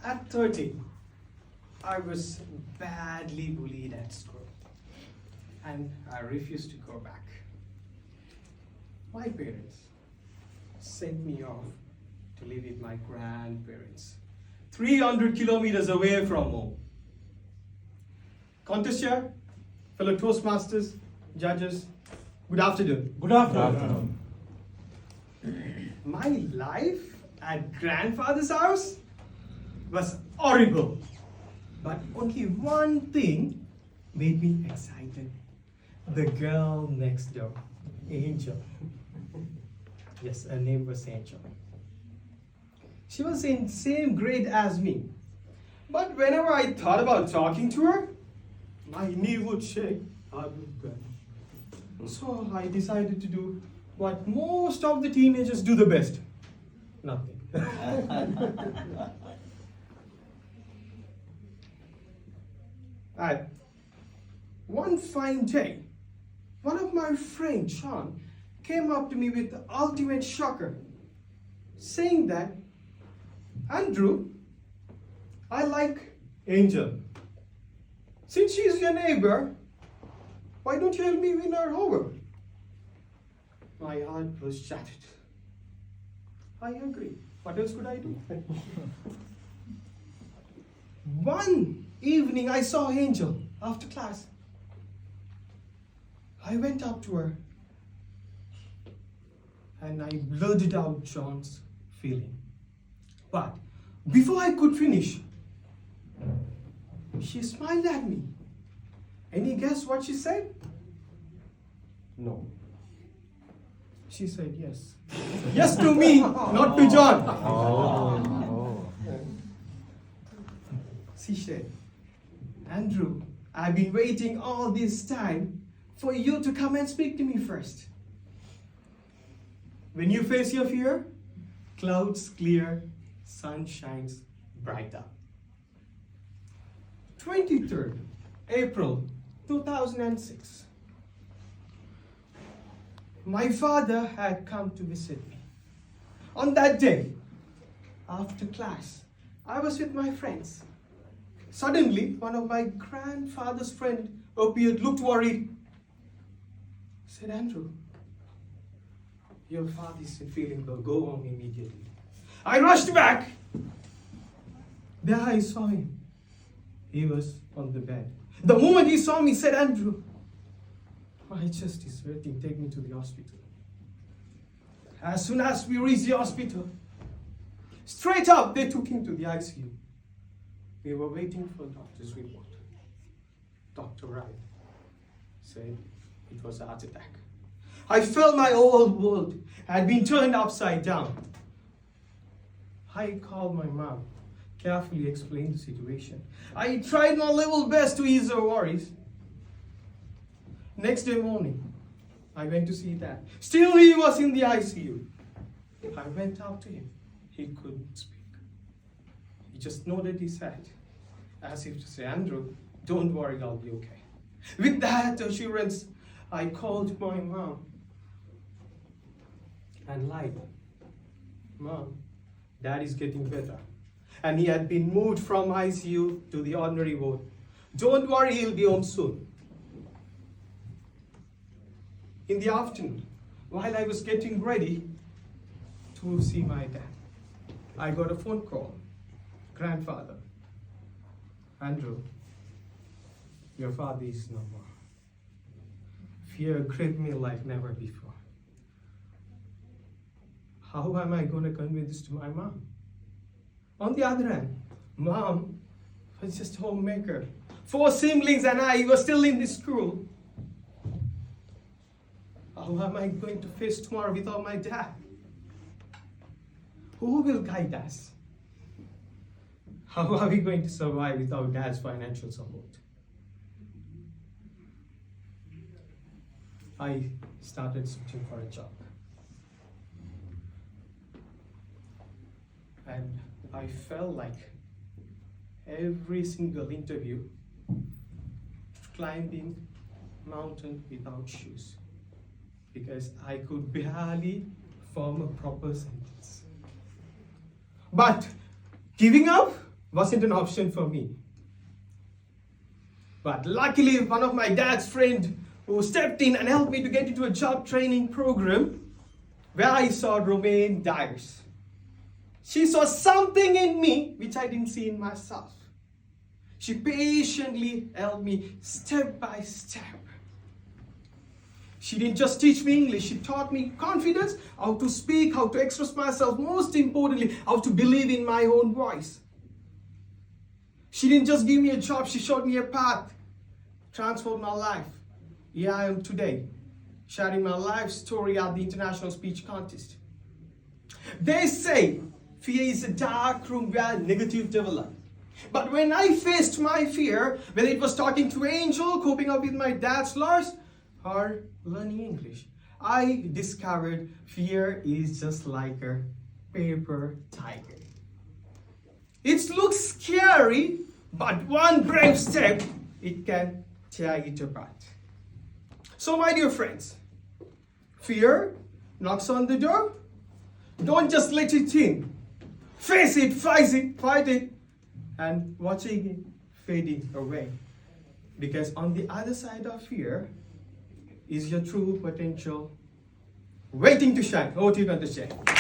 At 13, I was badly bullied at school, and I refused to go back. My parents sent me off to live with my grandparents, 300 kilometers away from home. Contest chair, fellow toastmasters, judges, good afternoon. Good afternoon. My life at grandfather's house was horrible. But only one thing made me excited. The girl next door, Angel. Yes, her name was Angel. She was in same grade as me. But whenever I thought about talking to her, my knee would shake. So I decided to do what most of the teenagers do the best. Nothing. One fine day, one of my friends, Sean, came up to me with the ultimate shocker, saying that, Andrew, I like Angel. Since she's your neighbor, why don't you help me win her over? My heart was shattered. I agree. What else could I do? One evening, I saw Angel after class. I went up to her and I blurted out John's feeling. But before I could finish, she smiled at me. Any guess what she said? No. She said yes. Yes to me, not to John. She said, Andrew, I've been waiting all this time for you to come and speak to me first. When you face your fear, clouds clear, sun shines brighter. 23rd April 2006. My father had come to visit me. On that day, after class, I was with my friends. Suddenly, one of my grandfather's friends appeared, looked worried. Said, Andrew, your father isn't feeling well. Go home immediately. I rushed back. There I saw him. He was on the bed. The moment he saw me, he said, Andrew, my chest is hurting. Take me to the hospital. As soon as we reached the hospital, straight up, they took him to the ICU. We were waiting for doctor's report. Dr. Wright said it was a heart attack. I felt my whole world had been turned upside down. I called my mom, carefully explained the situation. I tried my level best to ease her worries. Next day morning, I went to see Dad. Still he was in the ICU. I went out to him. He couldn't speak. He just nodded his head, as if to say, Andrew, don't worry, I'll be okay. With that assurance, I called my mom and lied. Mom, Dad is getting better. And he had been moved from ICU to the ordinary ward. Don't worry, he'll be home soon. In the afternoon, while I was getting ready to see my dad, I got a phone call. Grandfather, Andrew, your father is no more. Fear gripped me like never before. How am I going to convey this to my mom? On the other hand, Mom was just a homemaker. 4 siblings and I were still in this school. How am I going to face tomorrow without my dad? Who will guide us? How are we going to survive without Dad's financial support? I started searching for a job. And I felt like every single interview, climbing mountain without shoes because I could barely form a proper sentence. But giving up wasn't an option for me. But luckily, one of my dad's friends who stepped in and helped me to get into a job training program where I saw Romaine Dyers. She saw something in me which I didn't see in myself. She patiently helped me step by step. She didn't just teach me English, she taught me confidence, how to speak, how to express myself, most importantly, how to believe in my own voice. She didn't just give me a job, she showed me a path, transformed my life. Here I am today, sharing my life story at the International Speech Contest. They say fear is a dark room where negative develop. But when I faced my fear, whether it was talking to Angel, coping up with my dad's loss, or learning English, I discovered fear is just like a paper tiger. It looks scary, but one brave step, it can tear it apart. So my dear friends, fear knocks on the door. Don't just let it in. Face it, fight it, and watching it fading away. Because on the other side of fear is your true potential waiting to shine. Over to you, Shane.